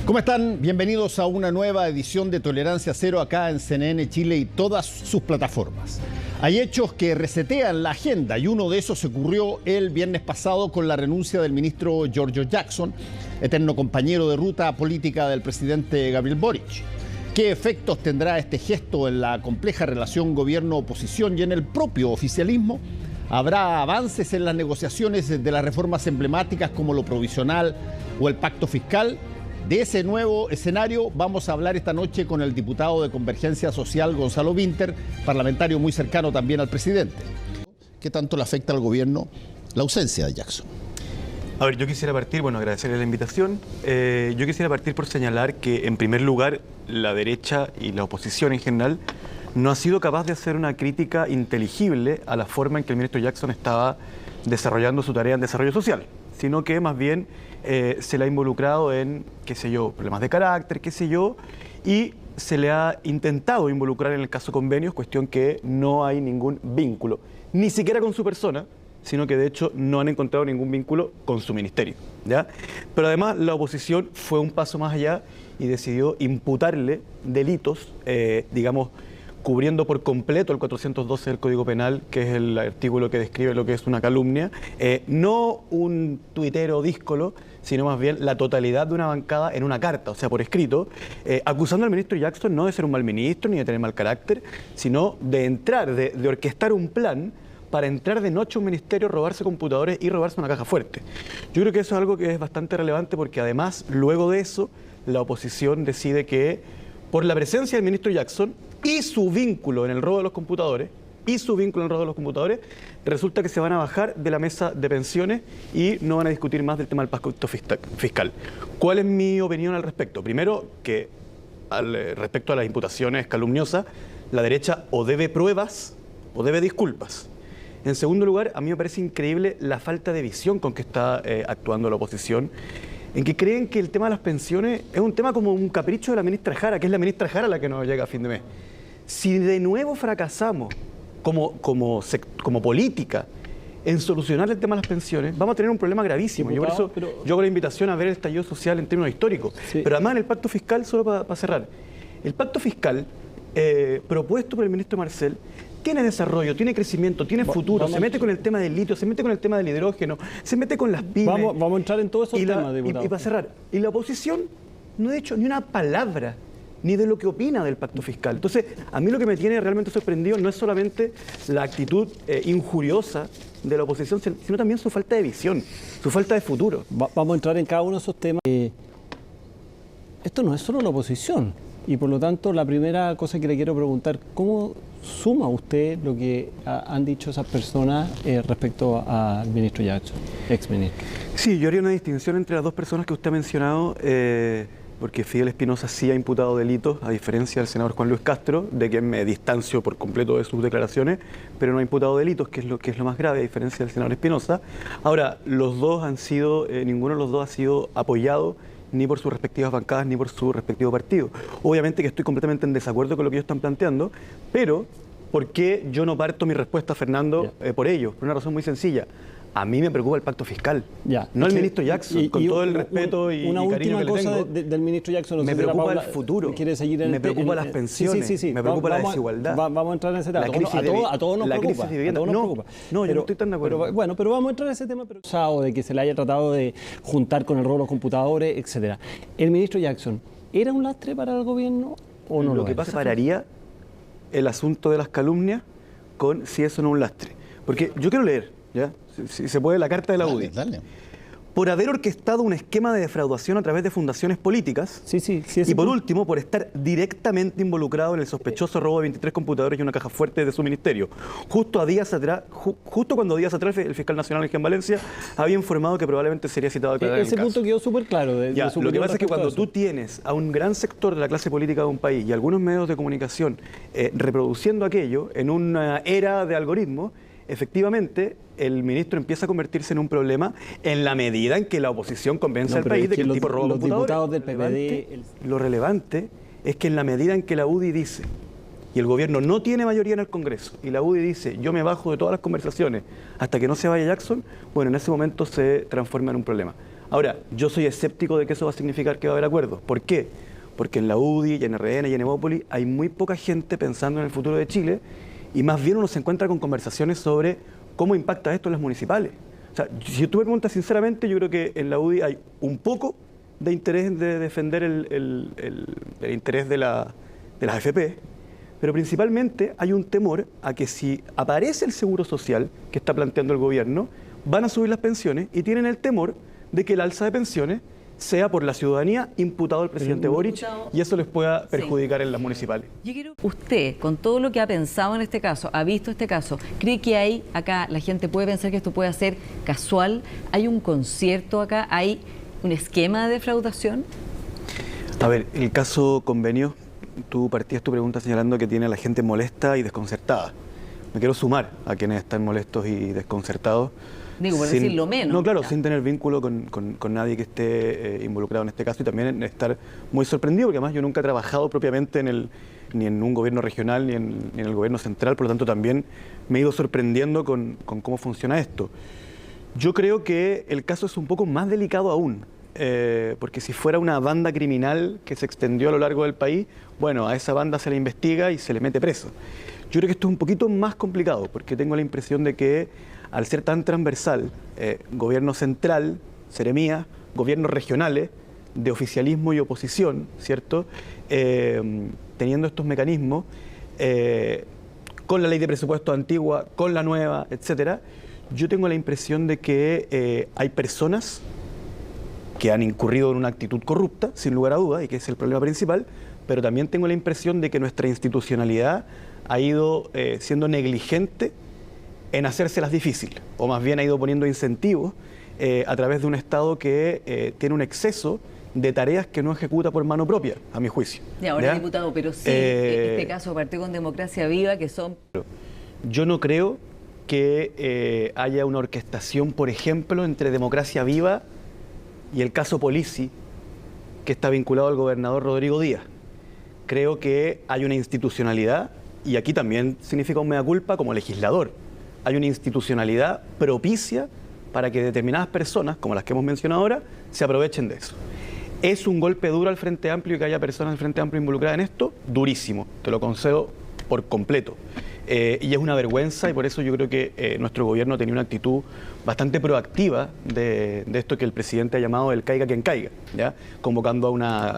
¿Cómo están? Bienvenidos a una nueva edición de Tolerancia Cero acá en CNN Chile y todas sus plataformas. Hay hechos que resetean la agenda y uno de esos ocurrió el viernes pasado con la renuncia del ministro Giorgio Jackson, eterno compañero de ruta política del presidente Gabriel Boric. ¿Qué efectos tendrá este gesto en la compleja relación gobierno-oposición y en el propio oficialismo? ¿Habrá avances en las negociaciones de las reformas emblemáticas como lo provisional o el pacto fiscal? De ese nuevo escenario vamos a hablar esta noche con el diputado de Convergencia Social, Gonzalo Winter, parlamentario muy cercano también al presidente. ¿Qué tanto le afecta al gobierno la ausencia de Jackson? A ver, yo quisiera partir, agradecerle la invitación. Yo quisiera partir por señalar que, en primer lugar, la derecha y la oposición en general no ha sido capaz de hacer una crítica inteligible a la forma en que el ministro Jackson estaba desarrollando su tarea en desarrollo social, sino que más bien se le ha involucrado en, problemas de carácter, y se le ha intentado involucrar en el caso convenios, cuestión que no hay ningún vínculo, ni siquiera con su persona, sino que de hecho no han encontrado ningún vínculo con su ministerio, ¿ya? Pero además la oposición fue un paso más allá y decidió imputarle delitos, cubriendo por completo el 412 del Código Penal, que es el artículo que describe lo que es una calumnia, no un tuitero díscolo, sino más bien la totalidad de una bancada en una carta, o sea, por escrito, acusando al ministro Jackson no de ser un mal ministro ni de tener mal carácter, sino de orquestar un plan para entrar de noche a un ministerio, robarse computadores y robarse una caja fuerte. Yo creo que eso es algo que es bastante relevante porque además, luego de eso, la oposición decide que por la presencia del ministro Jackson y su vínculo en el robo de los computadores, resulta que se van a bajar de la mesa de pensiones y no van a discutir más del tema del pacto fiscal. ¿Cuál es mi opinión al respecto? Primero, que respecto a las imputaciones calumniosas, la derecha o debe pruebas o debe disculpas. En segundo lugar, a mí me parece increíble la falta de visión con que está actuando la oposición, en que creen que el tema de las pensiones es un tema como un capricho de la ministra Jara, que es la ministra Jara la que nos llega a fin de mes. Si de nuevo fracasamos como política en solucionar el tema de las pensiones, vamos a tener un problema gravísimo. Yo por eso yo hago la invitación a ver el estallido social en términos históricos. Sí. Pero además en el pacto fiscal, solo para cerrar, el pacto fiscal propuesto por el ministro Marcel tiene desarrollo, tiene crecimiento, tiene futuro, se mete con el tema del litio, se mete con el tema del hidrógeno, se mete con las pymes. Vamos a entrar en todos esos temas, diputado. Y para cerrar, y la oposición no ha dicho ni una palabra ni de lo que opina del pacto fiscal. Entonces, a mí lo que me tiene realmente sorprendido no es solamente la actitud injuriosa de la oposición, sino también su falta de visión, su falta de futuro. Vamos a entrar en cada uno de esos temas. Esto no es solo la oposición. Y por lo tanto, la primera cosa que le quiero preguntar, ¿cómo suma usted lo que han dicho esas personas respecto al ministro Jackson, exministro? Sí, yo haría una distinción entre las dos personas que usted ha mencionado, porque Fidel Espinosa sí ha imputado delitos, a diferencia del senador Juan Luis Castro, de quien me distancio por completo de sus declaraciones, pero no ha imputado delitos, que es lo más grave, a diferencia del senador Espinosa. Ahora, los dos han sido, ninguno de los dos ha sido apoyado ni por sus respectivas bancadas, ni por su respectivo partido. Obviamente que estoy completamente en desacuerdo con lo que ellos están planteando, pero ¿por qué yo no parto mi respuesta, Fernando, por ellos? Por una razón muy sencilla. A mí me preocupa el pacto fiscal, no el ministro Jackson, con todo el respeto y cariño que le tengo. Una última cosa del ministro Jackson. No me preocupa el futuro, me preocupa las pensiones, me preocupa la desigualdad. Vamos a entrar en ese tema. A todos nos preocupa. No, yo no estoy tan de acuerdo. Pero vamos a entrar en ese tema, de que se le haya tratado de juntar con el robo de los computadores, etcétera. ¿El ministro Jackson era un lastre para el gobierno o no? Lo que pasa separaría el asunto de las calumnias con si eso no es un lastre. Porque yo quiero leer, ¿ya? Si se puede, la carta de la UDI. Dale. Por haber orquestado un esquema de defraudación a través de fundaciones políticas. Y por último, por estar directamente involucrado en el sospechoso robo de 23 computadores y una caja fuerte de su ministerio. Justo cuando días atrás el fiscal nacional en Valencia había informado que probablemente sería citado a declarar ese punto quedó súper claro. Lo que pasa es que cuando tú tienes a un gran sector de la clase política de un país y algunos medios de comunicación reproduciendo aquello en una era de algoritmos, efectivamente, el ministro empieza a convertirse en un problema en la medida en que la oposición convence al país de que el tipo roba computadores. Lo relevante es que en la medida en que la UDI dice, y el gobierno no tiene mayoría en el Congreso, y la UDI dice, yo me bajo de todas las conversaciones hasta que no se vaya Jackson, bueno, en ese momento se transforma en un problema. Ahora, yo soy escéptico de que eso va a significar que va a haber acuerdos. ¿Por qué? Porque en la UDI, y en RN y en Evópolis hay muy poca gente pensando en el futuro de Chile y más bien uno se encuentra con conversaciones sobre cómo impacta esto en las municipales. O sea, si tú me preguntas sinceramente, yo creo que en la UDI hay un poco de interés de defender el interés de las AFP, pero principalmente hay un temor a que si aparece el seguro social que está planteando el gobierno, van a subir las pensiones y tienen el temor de que el alza de pensiones sea por la ciudadanía imputado al presidente Boric y eso les pueda perjudicar en las municipales. Usted, con todo lo que ha pensado en este caso, ha visto este caso, ¿cree que hay acá, la gente puede pensar que esto puede ser casual? ¿Hay un concierto acá? ¿Hay un esquema de defraudación? A ver, el caso convenio, tú partías tu pregunta señalando que tiene a la gente molesta y desconcertada. Me quiero sumar a quienes están molestos y desconcertados. Digo, por decirlo menos. No, claro, sin tener vínculo con nadie que esté involucrado en este caso y también estar muy sorprendido, porque además yo nunca he trabajado propiamente ni en un gobierno regional ni en el gobierno central, por lo tanto también me he ido sorprendiendo con cómo funciona esto. Yo creo que el caso es un poco más delicado aún, porque si fuera una banda criminal que se extendió a lo largo del país, bueno, a esa banda se le investiga y se le mete preso. Yo creo que esto es un poquito más complicado, porque tengo la impresión de que al ser tan transversal, gobierno central, seremías, gobiernos regionales, de oficialismo y oposición, ¿cierto? Teniendo estos mecanismos, con la ley de presupuesto antigua, con la nueva, etcétera, yo tengo la impresión de que hay personas que han incurrido en una actitud corrupta, sin lugar a dudas, y que es el problema principal, pero también tengo la impresión de que nuestra institucionalidad ha ido siendo negligente en hacérselas difícil, o más bien ha ido poniendo incentivos a través de un Estado que tiene un exceso de tareas que no ejecuta por mano propia, a mi juicio. Y ahora, diputado, pero sí, este caso partió con Democracia Viva, que son... Yo no creo que haya una orquestación, por ejemplo, entre Democracia Viva y el caso Polizzi, que está vinculado al gobernador Rodrigo Díaz. Creo que hay una institucionalidad, y aquí también significa un mea culpa como legislador. Hay una institucionalidad propicia para que determinadas personas, como las que hemos mencionado ahora, se aprovechen de eso. ¿Es un golpe duro al Frente Amplio y que haya personas del Frente Amplio involucradas en esto? Durísimo, te lo concedo por completo. Y es una vergüenza y por eso yo creo que nuestro gobierno tenía una actitud bastante proactiva de esto que el presidente ha llamado el caiga quien caiga, ¿ya? Convocando a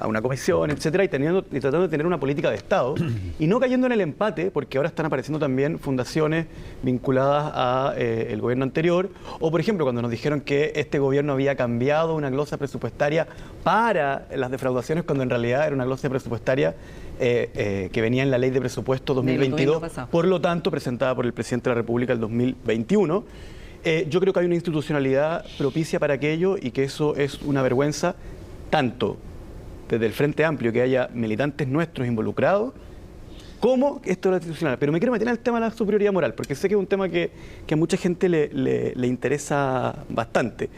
una comisión, etcétera, y tratando de tener una política de Estado y no cayendo en el empate, porque ahora están apareciendo también fundaciones vinculadas a el gobierno anterior, o por ejemplo cuando nos dijeron que este gobierno había cambiado una glosa presupuestaria para las defraudaciones, cuando en realidad era una glosa presupuestaria que venía en la ley de presupuesto 2022, por lo tanto presentada por el presidente de la República el 2021. Yo creo que hay una institucionalidad propicia para aquello y que eso es una vergüenza, tanto desde el Frente Amplio que haya militantes nuestros involucrados, como esto de la institucional. Pero me quiero meter en el tema de la superioridad moral, porque sé que es un tema que a mucha gente le interesa bastante.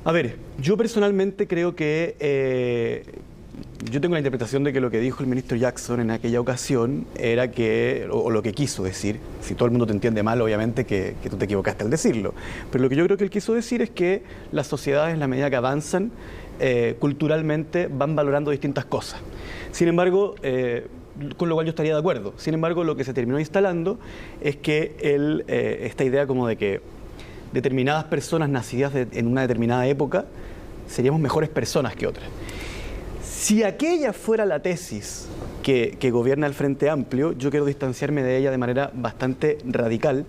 A ver, yo personalmente creo que... yo tengo la interpretación de que lo que dijo el ministro Jackson en aquella ocasión era que, o lo que quiso decir, si todo el mundo te entiende mal, obviamente que tú te equivocaste al decirlo, pero lo que yo creo que él quiso decir es que las sociedades, en la medida que avanzan, culturalmente van valorando distintas cosas. Sin embargo, con lo cual yo estaría de acuerdo. Sin embargo, lo que se terminó instalando es que esta idea como de que determinadas personas nacidas en una determinada época seríamos mejores personas que otras. Si aquella fuera la tesis que gobierna el Frente Amplio, yo quiero distanciarme de ella de manera bastante radical,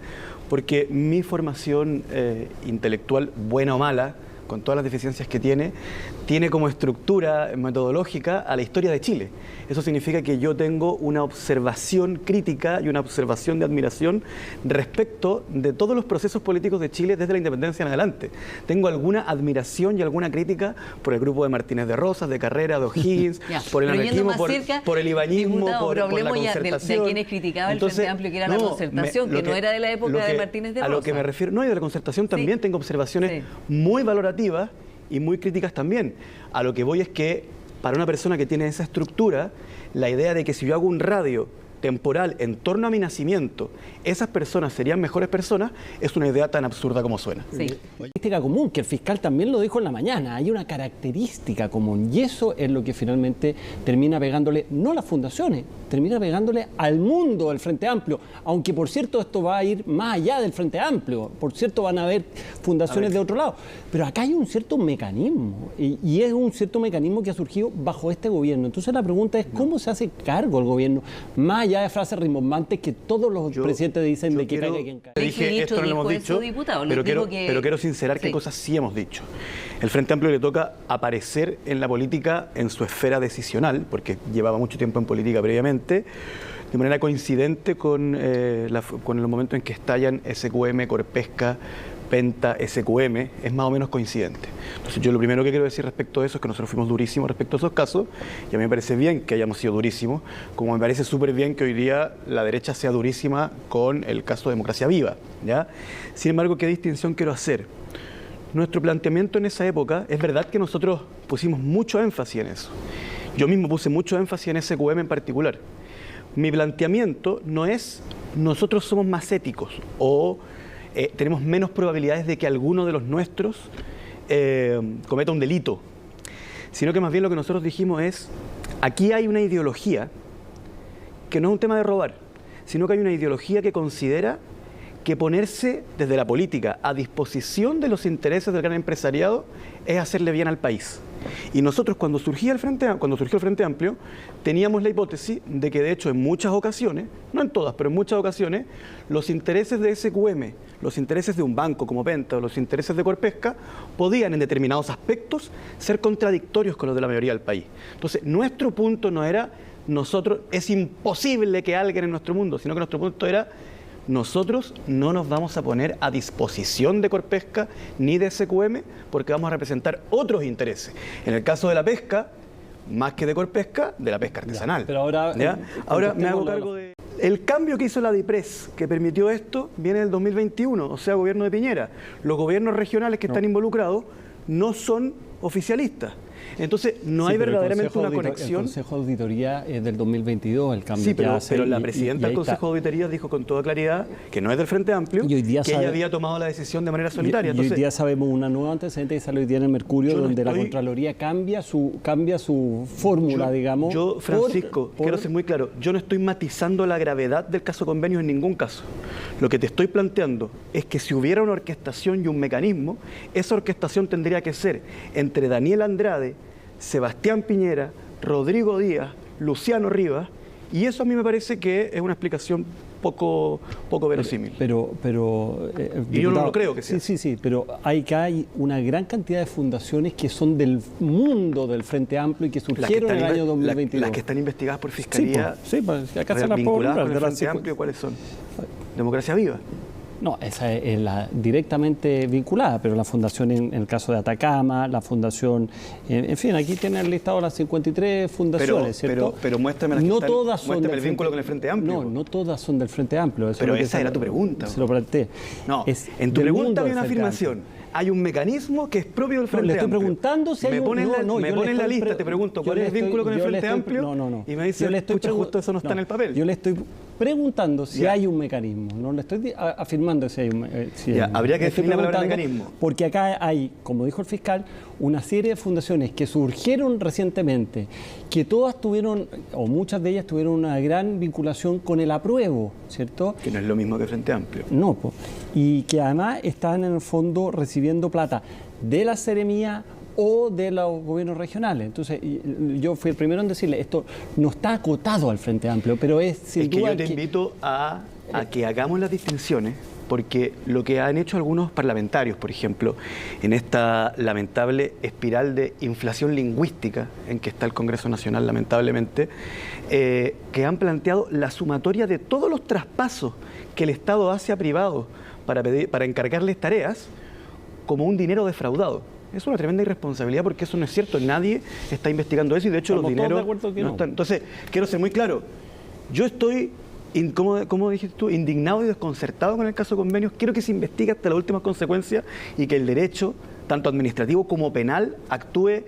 porque mi formación intelectual, buena o mala, con todas las deficiencias que tiene como estructura metodológica a la historia de Chile. Eso significa que yo tengo una observación crítica y una observación de admiración respecto de todos los procesos políticos de Chile desde la independencia en adelante. Tengo alguna admiración y alguna crítica por el grupo de Martínez de Rosas, de Carrera, de O'Higgins, por el anarquismo, por el ibañismo, por la concertación. De quienes criticaban el Frente Amplio, que era la concertación, que no era de la época de Martínez de Rosas. A lo que me refiero, no, y de la concertación también tengo observaciones muy valorativas y muy críticas también. A lo que voy es que para una persona que tiene esa estructura, la idea de que si yo hago un radio temporal en torno a mi nacimiento, esas personas serían mejores personas, es una idea tan absurda como suena. Sí. Característica común, que el fiscal también lo dijo en la mañana, hay una característica común y eso es lo que finalmente termina pegándole, no a las fundaciones, termina pegándole al mundo del Frente Amplio, aunque por cierto esto va a ir más allá del Frente Amplio, por cierto van a haber fundaciones de otro lado, pero acá hay un cierto mecanismo y es un cierto mecanismo que ha surgido bajo este gobierno. Entonces la pregunta es ¿cómo se hace cargo el gobierno? Más allá de frases rimbombantes que todos los presidentes dicen de que caiga quien caiga. Dije, esto no lo hemos dicho, pero quiero sincerar qué cosas sí hemos dicho. El Frente Amplio le toca aparecer en la política en su esfera decisional, porque llevaba mucho tiempo en política previamente, de manera coincidente con el momento en que estallan SQM, Corpesca, Penta, SQM, es más o menos coincidente. Entonces yo lo primero que quiero decir respecto a eso es que nosotros fuimos durísimos respecto a esos casos y a mí me parece bien que hayamos sido durísimos, como me parece súper bien que hoy día la derecha sea durísima con el caso de Democracia Viva, ¿ya? Sin embargo, ¿qué distinción quiero hacer? Nuestro planteamiento en esa época, es verdad que nosotros pusimos mucho énfasis en eso. Yo mismo puse mucho énfasis en SQM en particular. Mi planteamiento no es nosotros somos más éticos o tenemos menos probabilidades de que alguno de los nuestros cometa un delito, sino que más bien lo que nosotros dijimos es, aquí hay una ideología que no es un tema de robar, sino que hay una ideología que considera que ponerse desde la política a disposición de los intereses del gran empresariado es hacerle bien al país. Y nosotros cuando surgió el Frente Amplio, teníamos la hipótesis de que de hecho en muchas ocasiones, no en todas, pero en muchas ocasiones, los intereses de SQM, los intereses de un banco como Penta o los intereses de Corpesca podían en determinados aspectos ser contradictorios con los de la mayoría del país. Entonces, nuestro punto no era es imposible que alguien en nuestro mundo, sino que nuestro punto era nosotros no nos vamos a poner a disposición de Corpesca ni de SQM porque vamos a representar otros intereses. En el caso de la pesca, más que de Corpesca, de la pesca artesanal. Ya, pero ahora me hago cargo de... El cambio que hizo la DIPRES, que permitió esto, viene del 2021, o sea, gobierno de Piñera. Los gobiernos regionales que están involucrados no son oficialistas. Entonces, no hay verdaderamente una conexión. El Consejo de Auditoría es del 2022, el cambio. Sí, pero la presidenta del Consejo de Auditoría dijo con toda claridad que no es del Frente Amplio, que ella había tomado la decisión de manera solitaria. Entonces, hoy día sabemos una nueva antecedente que sale hoy día en el Mercurio, donde la Contraloría cambia su fórmula, digamos. Yo, Francisco, quiero ser muy claro, yo no estoy matizando la gravedad del caso Convenios en ningún caso. Lo que te estoy planteando es que si hubiera una orquestación y un mecanismo, esa orquestación tendría que ser entre Daniel Andrade, Sebastián Piñera, Rodrigo Díaz, Luciano Rivas, y eso a mí me parece que es una explicación poco verosímil. Pero y yo no lo creo que sea. Sí, pero hay una gran cantidad de fundaciones que son del mundo del Frente Amplio y que surgieron en el año 2022. Las que están investigadas por Fiscalía, pues acá se las vinculadas con el Frente Amplio, ¿cuáles son? Democracia Viva. No, esa es la directamente vinculada, pero la fundación en el caso de Atacama, la fundación, en fin, aquí tienen el listado las 53 fundaciones, ¿cierto? Pero muéstrame las que están, muéstrame el vínculo con el Frente Amplio. No todas son del Frente Amplio. Pero esa era tu pregunta. Se lo planteé. No, en tu pregunta había una afirmación. Hay un mecanismo que es propio del Frente Amplio. Le estoy preguntando si hay un... Me pones la lista, te pregunto, ¿cuál es el vínculo con el Frente Amplio? No. Y me dice, escucha, justo eso no está en el papel. Yo le estoy preguntando si hay un mecanismo, no le estoy afirmando si hay un mecanismo. Habría que definir la palabra mecanismo. Porque acá hay, como dijo el fiscal, una serie de fundaciones que surgieron recientemente, que todas tuvieron, o muchas de ellas tuvieron una gran vinculación con el apruebo, ¿cierto? Que no es lo mismo que Frente Amplio. No, y que además están en el fondo recibiendo plata de la Seremía o de los gobiernos regionales. Entonces, yo fui el primero en decirle, esto no está acotado al Frente Amplio, pero es sin duda yo te invito a que hagamos las distinciones, porque lo que han hecho algunos parlamentarios, por ejemplo, en esta lamentable espiral de inflación lingüística en que está el Congreso Nacional, lamentablemente, que han planteado la sumatoria de todos los traspasos que el Estado hace a privados para encargarles tareas como un dinero defraudado. Es una tremenda irresponsabilidad porque eso no es cierto. Nadie está investigando eso y de hecho los dineros no están. Entonces, quiero ser muy claro. Yo estoy, como dijiste tú, indignado y desconcertado con el caso Convenios. Quiero que se investigue hasta las últimas consecuencias y que el derecho, tanto administrativo como penal, actúe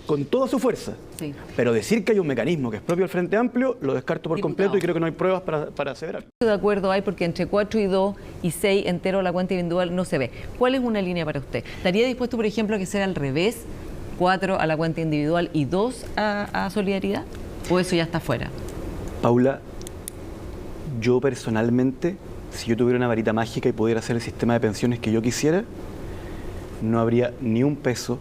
con toda su fuerza. Sí. Pero decir que hay un mecanismo que es propio del Frente Amplio, lo descarto por completo y creo que no hay pruebas para aseverar. De acuerdo hay porque entre 4 y 2 y 6 entero la cuenta individual no se ve. ¿Cuál es una línea para usted? ¿Estaría dispuesto, por ejemplo, a que sea al revés? 4 a la cuenta individual y 2 a solidaridad? ¿O eso ya está fuera? Paula, yo personalmente, si yo tuviera una varita mágica y pudiera hacer el sistema de pensiones que yo quisiera, no habría ni un peso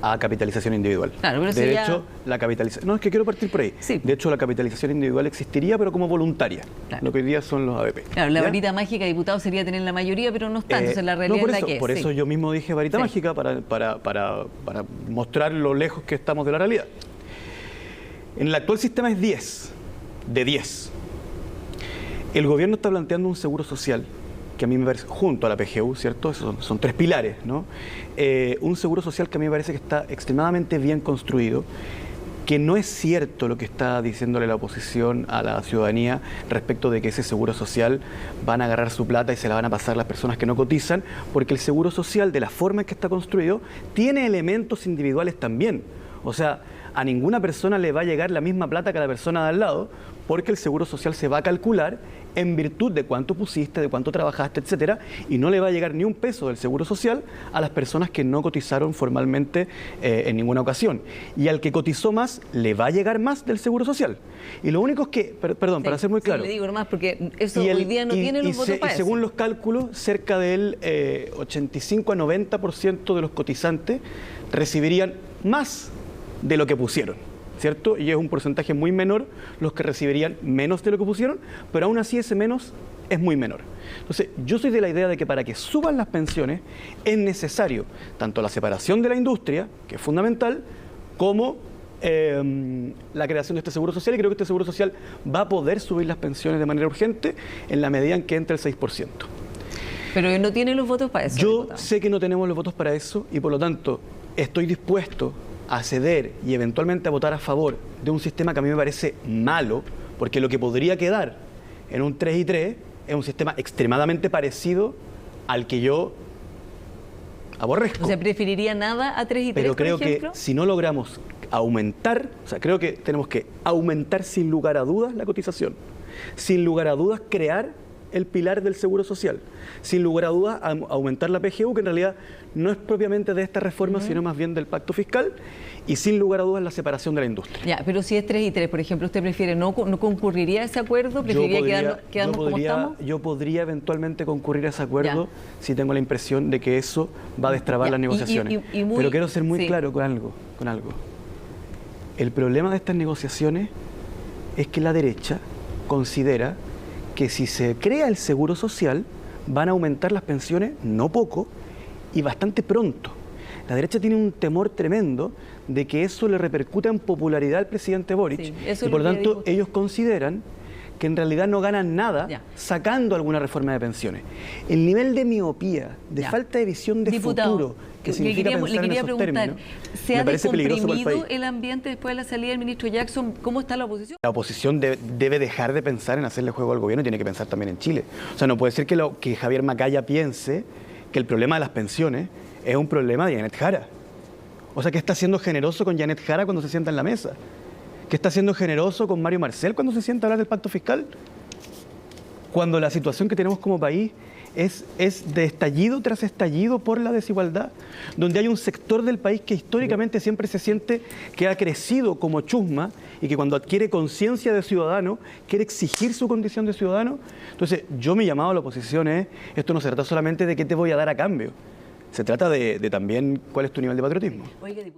a capitalización individual. Claro, pero de ya... hecho, la capitalización... No, es que quiero partir por ahí. Sí. De hecho, la capitalización individual existiría, pero como voluntaria. Claro. Lo que hoy día son los ABP. Claro, la ¿Ya? varita mágica, diputado, sería tener la mayoría, pero no está. Entonces, la realidad no, por es eso, la que es. por eso Sí. yo mismo dije varita Sí. mágica, para mostrar lo lejos que estamos de la realidad. En el actual sistema es 10, de 10. El gobierno está planteando un seguro social, que a mí me parece, junto a la PGU, ¿cierto? Son 3 pilares, ¿no? Un seguro social que a mí me parece que está extremadamente bien construido, que no es cierto lo que está diciéndole la oposición a la ciudadanía respecto de que ese seguro social van a agarrar su plata y se la van a pasar las personas que no cotizan, porque el seguro social, de la forma en que está construido, tiene elementos individuales también. O sea, a ninguna persona le va a llegar la misma plata que a la persona de al lado, porque el seguro social se va a calcular en virtud de cuánto pusiste, de cuánto trabajaste, etcétera, y no le va a llegar ni un peso del seguro social a las personas que no cotizaron formalmente en ninguna ocasión. Y al que cotizó más, le va a llegar más del seguro social. Y lo único es que, perdón, Sí, para ser muy claro... Sí, le digo nomás porque eso hoy día no tiene los votos para eso. Según los cálculos, cerca del 85 a 90% de los cotizantes recibirían más de lo que pusieron, ¿cierto? Y es un porcentaje muy menor los que recibirían menos de lo que pusieron, pero aún así ese menos es muy menor. Entonces, yo soy de la idea de que para que suban las pensiones es necesario tanto la separación de la industria, que es fundamental, como la creación de este seguro social, y creo que este seguro social va a poder subir las pensiones de manera urgente en la medida en que entre el 6%. Pero no tiene los votos para eso. Yo diputado. sé que no tenemos los votos para eso y por lo tanto estoy dispuesto a ceder y eventualmente a votar a favor de un sistema que a mí me parece malo, porque lo que podría quedar en un 3 y 3 es un sistema extremadamente parecido al que yo aborrezco. O sea, ¿preferiría nada a 3 y 3, Pero creo por ejemplo? que si no logramos aumentar, o sea, creo que tenemos que aumentar sin lugar a dudas la cotización, sin lugar a dudas crear el pilar del seguro social, sin lugar a dudas aumentar la PGU, que en realidad no es propiamente de esta reforma, sino más bien del pacto fiscal, y sin lugar a dudas la separación de la industria. Ya, pero si es 3 y 3, por ejemplo, ¿usted prefiere no concurriría a ese acuerdo? ¿Preferiría quedarnos como estamos? Yo podría eventualmente concurrir a ese acuerdo Ya. si tengo la impresión de que eso va a destrabar Ya, las negociaciones. Pero quiero ser muy sí. claro con algo. El problema de estas negociaciones es que la derecha considera que si se crea el seguro social van a aumentar las pensiones no poco y bastante pronto. La derecha tiene un temor tremendo de que eso le repercuta en popularidad al presidente Boric, Sí, eso y es por lo lo que tanto dijo usted. ellos consideran que en realidad no ganan nada Ya. sacando alguna reforma de pensiones. El nivel de miopía, de Ya. falta de visión de Diputado, futuro que le significa quería pensar en esos preguntar, términos, ¿se ha me parece peligroso para el descomprimido país. el ambiente después de la salida del ministro Jackson? ¿Cómo está la oposición? La oposición debe dejar de pensar en hacerle juego al gobierno y tiene que pensar también en Chile. O sea, no puede ser que Javier Macaya piense que el problema de las pensiones es un problema de Janet Jara. O sea, que está siendo generoso con Janet Jara cuando se sienta en la mesa. Que está siendo generoso con Mario Marcel cuando se sienta a hablar del pacto fiscal. Cuando la situación que tenemos como país es de estallido tras estallido por la desigualdad, donde hay un sector del país que históricamente siempre se siente que ha crecido como chusma y que cuando adquiere conciencia de ciudadano quiere exigir su condición de ciudadano. Entonces, yo mi llamado a la oposición es, esto no se trata solamente de qué te voy a dar a cambio, se trata de también cuál es tu nivel de patriotismo. Oiga, diputado.